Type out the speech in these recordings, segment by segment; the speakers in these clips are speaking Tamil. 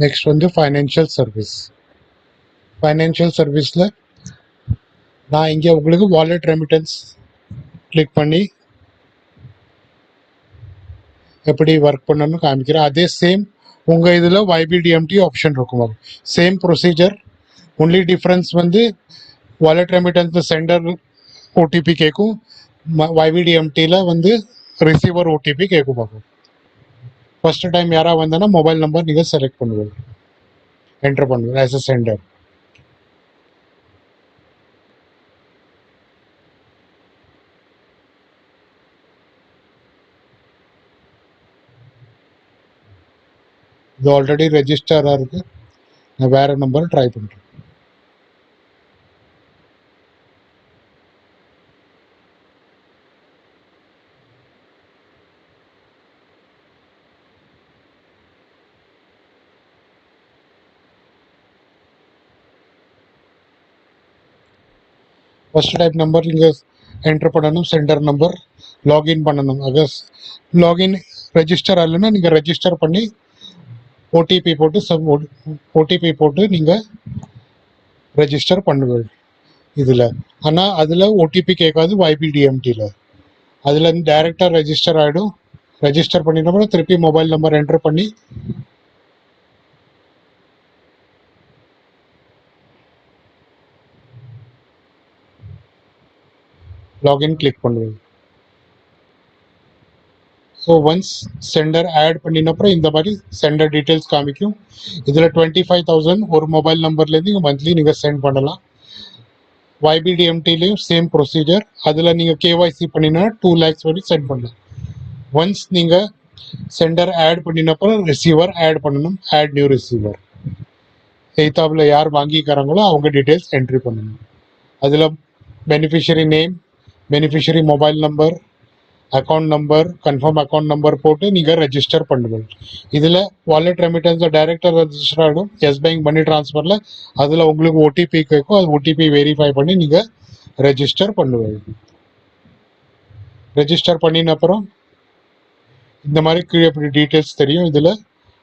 நெக்ஸ்ட் வந்து ஃபைனான்ஷியல் சர்வீஸ். ஃபைனான்ஷியல் சர்வீஸில் நான் இங்கே உங்களுக்கு வாலெட் ரெமிட்டன்ஸ் கிளிக் பண்ணி எப்படி ஒர்க் பண்ணணும்னு காமிக்கிறேன். அதே சேம் உங்கள் இதில் YBDMT ஆப்ஷன் இருக்கும். சேம் ப்ரொசீஜர், ஒன்லி டிஃப்ரென்ஸ் வந்து வாலெட் ரெமிட்டன்ஸ் சென்டர் ஓடிபி கேட்கும், YBDMTயில் வந்து ரிசீவர் ஓடிபி கேட்கும். பார்க்கும் ஃபர்ஸ்ட் டைம் யாராவது வந்தோன்னா மொபைல் நம்பர் நீங்கள் செலக்ட் பண்ணுவீங்க, என்டர் பண்ணுவீங்க ஆஸ் அ சென்டர். இது ஆல்ரெடி ரெஜிஸ்டராக இருக்குது. நான் வேறு நம்பர் ட்ரை பண்ணுறேன். ஃபர்ஸ்ட் டைப் நம்பர் நீங்கள் என்டர் பண்ணணும், சென்டர் நம்பர் லாகின் பண்ணணும். அகர் லாகின் ரெஜிஸ்டர் ஆகலைன்னா நீங்கள் ரெஜிஸ்டர் பண்ணி ஓடிபி போட்டு நீங்கள் ரெஜிஸ்டர் பண்ணுவீங்க இதில். ஆனால் அதில் ஓடிபி கேட்காது YBDMTயில். அதில் டைரெக்டாக ரெஜிஸ்டர் ஆகிடும். ரெஜிஸ்டர் பண்ணினோம்னா திருப்பி மொபைல் நம்பர் என்டர் பண்ணி லாகின் கிளிக் பண்ணுவீங்க. ஸோ ஒன்ஸ் சென்டர் ஆட் பண்ணினப்புறம் இந்த மாதிரி சென்டர் டீட்டெயில்ஸ் காமிக்கும். இதில் 25,000 ஒரு மொபைல் நம்பர்லேருந்து மந்த்லி நீங்கள் சென்ட் பண்ணலாம். YBDMTலையும் சேம் ப்ரொசீஜர். அதில் நீங்கள் KYC பண்ணினா 2 lakhs வரைக்கும் சென்ட் பண்ணலாம். ஒன்ஸ் நீங்கள் சென்டர் ஆட் பண்ணினப்புறம் ரிசீவர் ஆட் பண்ணணும். Add new receiver. எய்தாப்பில் யார் வாங்கிக்கிறாங்களோ அவங்க டீட்டெயில்ஸ் என்ட்ரி பண்ணணும். அதில் beneficiary name, beneficiary mobile number, account number, confirm account number போட்டு நீங்கள் ரெஜிஸ்டர் பண்ணுவீங்க. இதில் வாலெட் ரெமிட்டன்ஸ் டைரெக்டாக ரெஜிஸ்டர் ஆகிடும். எஸ் பேங்க் மணி ட்ரான்ஸ்ஃபரில் அதில் உங்களுக்கு ஓடிபி கேட்கும். அது ஓடிபி வெரிஃபை பண்ணி நீங்கள் ரெஜிஸ்டர் பண்ணுவீங்க. ரெஜிஸ்டர் பண்ணின அப்புறம் இந்த மாதிரி கீழே இப்படி டீட்டெயில்ஸ் தெரியும்.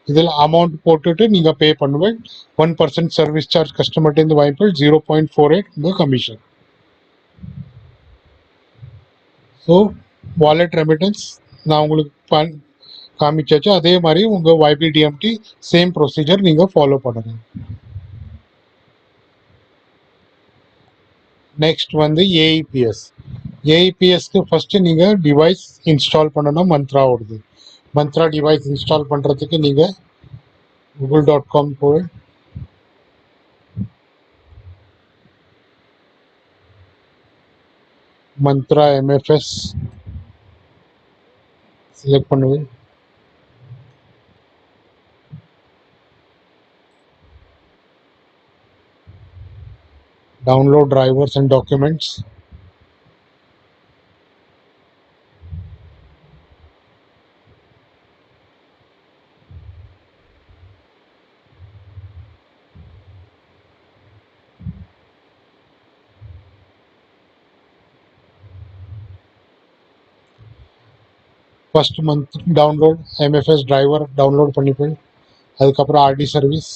இதில் அமௌண்ட் போட்டுட்டு நீங்கள் பே பண்ணுவேன். 1% சர்வீஸ் சார்ஜ் கஸ்டமர்கிட்டேருந்து வாங்கிப்பேன். 0.48 உங்கள் கமிஷன். ஸோ வாலெட் ரெமிட்டன்ஸ் நான் உங்களுக்கு காமிச்சாச்சு. அதே மாதிரி உங்கள் YBDMT சேம் ப்ரொசீஜர் நீங்கள் ஃபாலோ பண்ணுங்கள். நெக்ஸ்ட் வந்து AEPS. AEPSக்கு ஃபஸ்ட்டு நீங்கள் டிவைஸ் இன்ஸ்டால் பண்ணணும். மந்த்ராவோடது. மந்த்ரா டிவைஸ் இன்ஸ்டால் பண்ணுறதுக்கு நீங்கள் google.com போய் மந்த்ரா MFS செலக்ட் பண்ணுவேன். download drivers and documents. First month download MFS driver download பண்ணிப்பேன். அதுக்கப்புறம் RD service,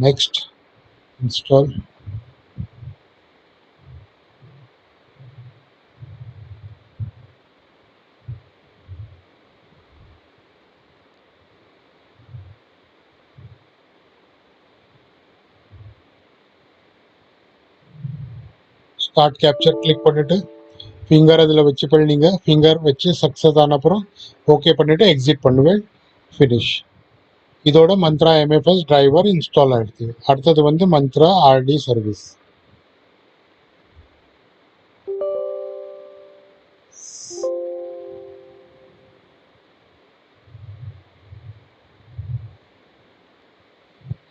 next install. Start capture click பண்ணிவிட்டு ஃபிங்கர் அதில் வச்சு நீங்கள் ஃபிங்கர் வச்சு சக்ஸஸ் ஆன அப்புறம் ஓகே பண்ணிவிட்டு எக்ஸிட் பண்ணுவேன். ஃபினிஷ். இதோட மந்த்ரா MFS டிரைவர் இன்ஸ்டால் ஆகிடுது. அடுத்தது வந்து மந்த்ரா RD சர்வீஸ்.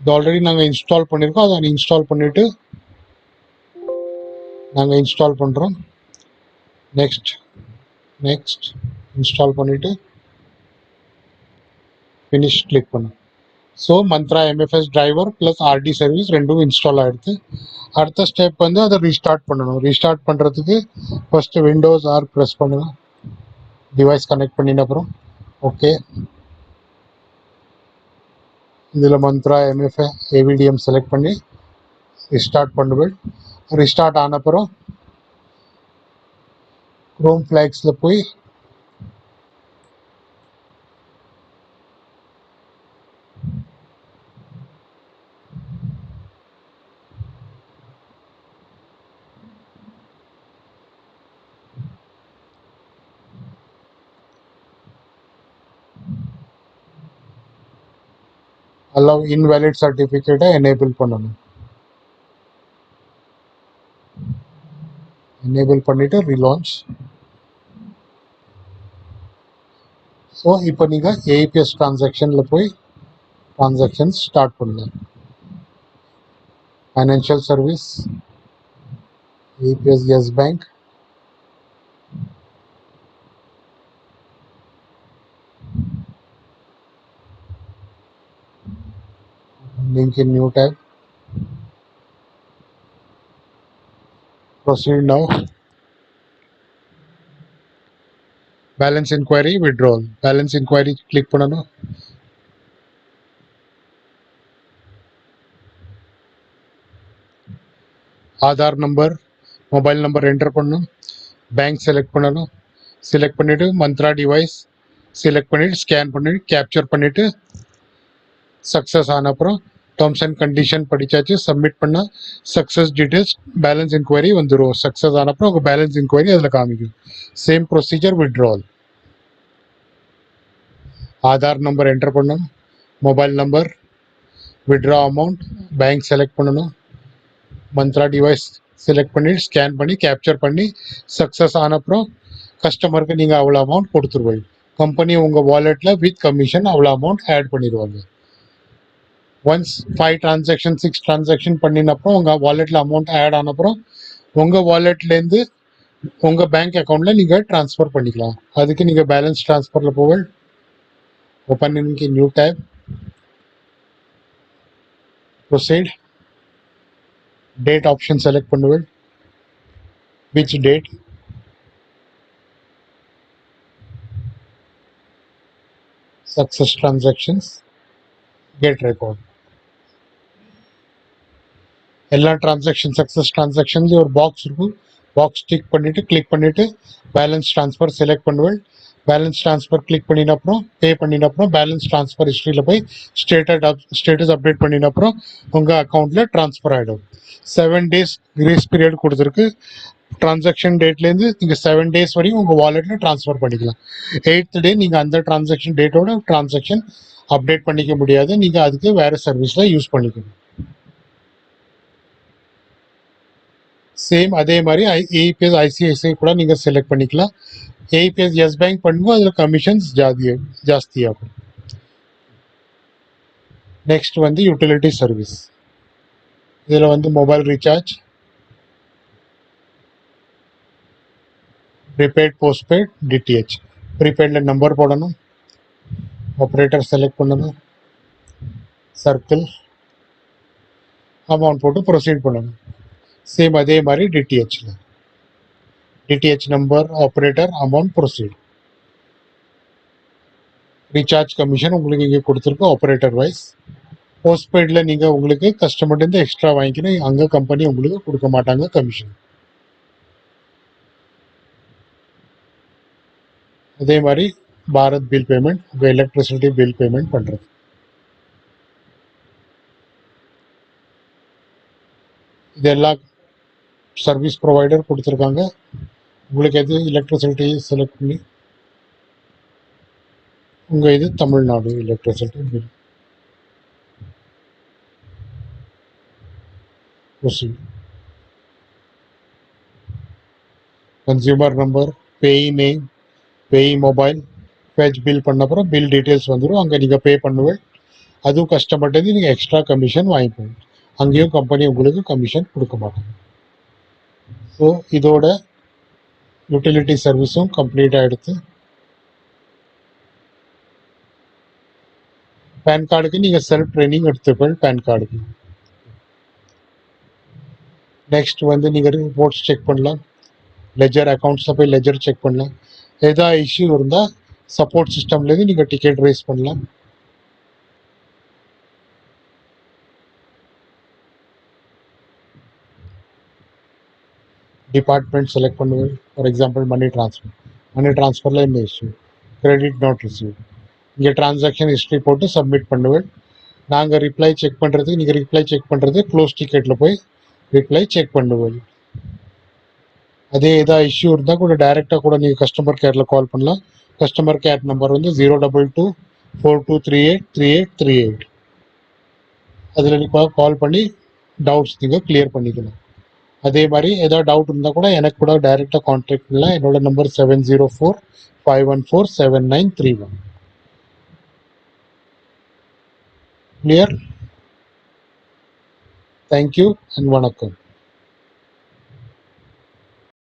இது ஆல்ரெடி நாங்கள் இன்ஸ்டால் பண்ணியிருக்கோம். அதை இன்ஸ்டால் பண்ணிவிட்டு நாங்கள் இன்ஸ்டால் பண்ணுறோம். நெக்ஸ்ட் இன்ஸ்டால் பண்ணிவிட்டு ஃபினிஷ் கிளிக் பண்ணும். So Mantra MFS driver plus RT service ரெண்டும் இன்ஸ்டால் ஆகிடுது. அடுத்த ஸ்டெப் வந்து அதை ரீஸ்டார்ட் பண்ணணும். ரீஸ்டார்ட் பண்ணுறதுக்கு ஃபஸ்ட்டு விண்டோஸ் ஆர் ப்ரெஸ் பண்ணணும். டிவைஸ் கனெக்ட் பண்ணின அப்புறம் ஓகே, இதில் மந்த்ரா எம்எஃப்ஏ ஏவிடிஎம் செலக்ட் பண்ணி ரிஸ்டார்ட் பண்ணுவேன். ரிஸ்டார்ட் ஆன அப்புறம் க்ரோம் ஃப்ளாக்ஸில் போய் allow invalid certificate enable பண்ணணும். enable பண்ணிட்டு relaunch. ஸோ இப்போ நீங்கள் ஏபிஎஸ் டிரான்சாக்ஷனில் போய் டிரான்சாக்ஷன் ஸ்டார்ட் பண்ணலாம். Financial service, AEPS Yes bank, link in new tab. Proceed now. Balance inquiry withdrawal. Balance inquiry click பண்ணணும். Aadhaar number, mobile number enter பண்ணணும். பேங்க் செலக்ட் பண்ணணும். செலக்ட் பண்ணிவிட்டு மந்த்ரா டிவைஸ் செலக்ட் பண்ணிவிட்டு ஸ்கேன் பண்ணிவிட்டு கேப்சர் பண்ணிவிட்டு சக்ஸஸ் ஆன அப்புறம் டேர்ம்ஸ் அண்ட் கண்டிஷன் படித்தாச்சு. சப்மிட் பண்ணால் சக்ஸஸ் டீட்டெயில்ஸ் பேலன்ஸ் இன்கொயரி வந்துடும். சக்ஸஸ் ஆன அப்புறம் உங்கள் பேலன்ஸ் இன்கொயரி அதில் காமிக்கும். Same procedure withdrawal. Aadhaar number enter பண்ணணும். Mobile number, withdraw amount, bank select பண்ணணும். மந்த்ரா டிவைஸ் செலக்ட் பண்ணி ஸ்கேன் பண்ணி கேப்சர் பண்ணி சக்ஸஸ் ஆன அப்புறம் கஸ்டமருக்கு நீங்கள் அவ்வளோ அமௌண்ட் கொடுத்துருவீங்க. கம்பெனி உங்கள் வாலெட்டில் வித் கமிஷன் அவ்வளோ அமௌண்ட் ஆட் பண்ணிடுவாங்க. ஒன்ஸ் 5 டிரான்சாக்ஷன் 6 டிரான்சாக்ஷன் பண்ணினப்புறம் உங்கள் வாலெட்டில் அமௌண்ட் ஆட் ஆனப்புறம் உங்கள் வாலெட்லேருந்து உங்கள் பேங்க் அக்கௌண்ட்டில் நீங்கள் ட்ரான்ஸ்ஃபர் பண்ணிக்கலாம். அதுக்கு நீங்கள் பேலன்ஸ் ட்ரான்ஸ்ஃபரில் போக open in new tab. Proceed. Date option select பண்ணுவேன். Which date? Success transactions, get record. எல்லா டிரான்சாக்ஷன் சக்ஸஸ் டிரான்சாக்ஷன்லேயும் ஒரு பாக்ஸ் இருக்கும். பாக்ஸ் டிக் பண்ணிவிட்டு கிளிக் பண்ணிவிட்டு பேலன்ஸ் ட்ரான்ஸ்ஃபர் செலக்ட் பண்ணுவேன். பேலன்ஸ் ட்ரான்ஸ்ஃபர் கிளிக் பண்ணின அப்புறம் பே பண்ணின அப்புறம் பேலன்ஸ் ட்ரான்ஸ்ஃபர் ஹிஸ்ட்ரியில் போய் ஸ்டேட்டஸ் அப்டேட் பண்ணின அப்புறம் உங்கள் அக்கௌண்ட்டில் ட்ரான்ஸ்ஃபர் ஆகிடும். 7 days கிரேஸ் பீரியட் கொடுத்துருக்கு. டிரான்சாக்ஷன் டேட்லேருந்து நீங்கள் 7 days வரையும் உங்கள் வாலெட்டில் ட்ரான்ஸ்ஃபர் பண்ணிக்கலாம். 8th day நீங்கள் அந்த டிரான்சாக்ஷன் டேட்டோட டிரான்சாக்ஷன் அப்டேட் பண்ணிக்க முடியாது. நீங்கள் அதுக்கு வேறு சர்வீஸில் யூஸ் பண்ணிக்கணும். சேம் அதே மாதிரி ஏபிஎஸ் ஐசிஐசிஐ கூட நீங்கள் செலக்ட் பண்ணிக்கலாம். ஏபிஎஸ் எஸ் பேங்க் பண்ணும்போது அதில் கமிஷன்ஸ் ஜாஸ்தியாகும். நெக்ஸ்ட் வந்து யூட்டிலிட்டி சர்வீஸ். இதில் வந்து mobile recharge, prepaid, postpaid, DTH. ப்ரீபெய்டில் நம்பர் போடணும். ஆப்ரேட்டர் செலக்ட் பண்ணணும். சர்க்கிள், அமௌண்ட் போட்டு ப்ரொசீட் பண்ணணும். சேம் அதே மாதிரி டிடிஹெச்சில் DTH number, operator, amount, proceed. Recharge commission உங்களுக்கு இங்கே கொடுத்துருக்கு ஆப்ரேட்டர் வைஸ். போஸ்ட்பெய்டில் நீங்கள் உங்களுக்கு கஸ்டமர்லேருந்து எக்ஸ்ட்ரா வாங்கிக்கணும். அங்கே கம்பெனி உங்களுக்கு கொடுக்க மாட்டாங்க கமிஷன். அதே மாதிரி பாரத் பில் பேமெண்ட், உங்கள் எலக்ட்ரிசிட்டி பில் பேமெண்ட் பண்ணுறது. இதெல்லாம் சர்வீஸ் ப்ரொவைடர் கொடுத்துருக்காங்க. உங்களுக்கு எது எலக்ட்ரிசிட்டி செலக்ட் பண்ணி உங்கள் இது Tamil Nadu electricity bill. Consumer number, பேய் நேம், பேய் மொபைல், ஃபெச் பில் பண்ண அப்புறம் பில் டீட்டெயில்ஸ் வந்துடும். அங்கே நீங்கள் பே பண்ணுவேன். அதுவும் கஸ்டமர்கிட்ட நீங்கள் எக்ஸ்ட்ரா கமிஷன் வாங்கிப்போம். அங்கேயும் கம்பெனி உங்களுக்கு கமிஷன் கொடுக்க மாட்டாங்க. ஸோ இதோட யூட்டிலிட்டி சர்வீஸும் கம்ப்ளீட் ஆகிடுது. பேன் கார்டுக்கு நீங்கள் செல்ஃப் ட்ரைனிங் எடுத்துப்பேன் பேன் கார்டுக்கு. நெக்ஸ்ட் வந்து நீங்கள் ரிப்போர்ட்ஸ் செக் பண்ணலாம். லெஜர் அக்கௌண்ட்ஸில் போய் லெஜர் செக் பண்ணலாம். ஏதாவது இஷ்யூ இருந்தால் சப்போர்ட் சிஸ்டம்லேருந்து நீங்கள் டிக்கெட் ரைஸ் பண்ணலாம். டிபார்ட்மெண்ட் செலக்ட் பண்ணுவேன். ஃபார் எக்ஸாம்பிள் மணி ட்ரான்ஸ்ஃபரில் என்ன இஷ்யூ, கிரெடிட் நாட் ரிசீவ். இங்கே டிரான்சாக்ஷன் ஹிஸ்ட்ரி போட்டு சப்மிட் பண்ணுவேன். நாங்கள் ரிப்ளை செக் பண்ணுறதுக்கு நீங்கள் ரிப்ளை செக் பண்ணுறது க்ளோஸ் டிக்கெட்டில் போய் ரிப்ளை செக் பண்ணுவேன். அதே ஏதாவது இஷ்யூ இருந்தால் கூட டைரெக்டாக கூட நீங்கள் கஸ்டமர் கேரில் கால் பண்ணலாம். கஸ்டமர் கேர் நம்பர் வந்து 022-4238-3838. அதில் நீங்கள் கால் பண்ணி டவுட்ஸ் நீங்கள் கிளியர் பண்ணிக்கலாம். அதே மாதிரி ஏதாவது டவுட் இருந்தால் கூட எனக்கு கூட டைரெக்டாக கான்டாக்ட் பண்ணலாம். என்னோட நம்பர் 704-514-7931. கிளியர்? தேங்க்யூ அண்ட் வணக்கம்.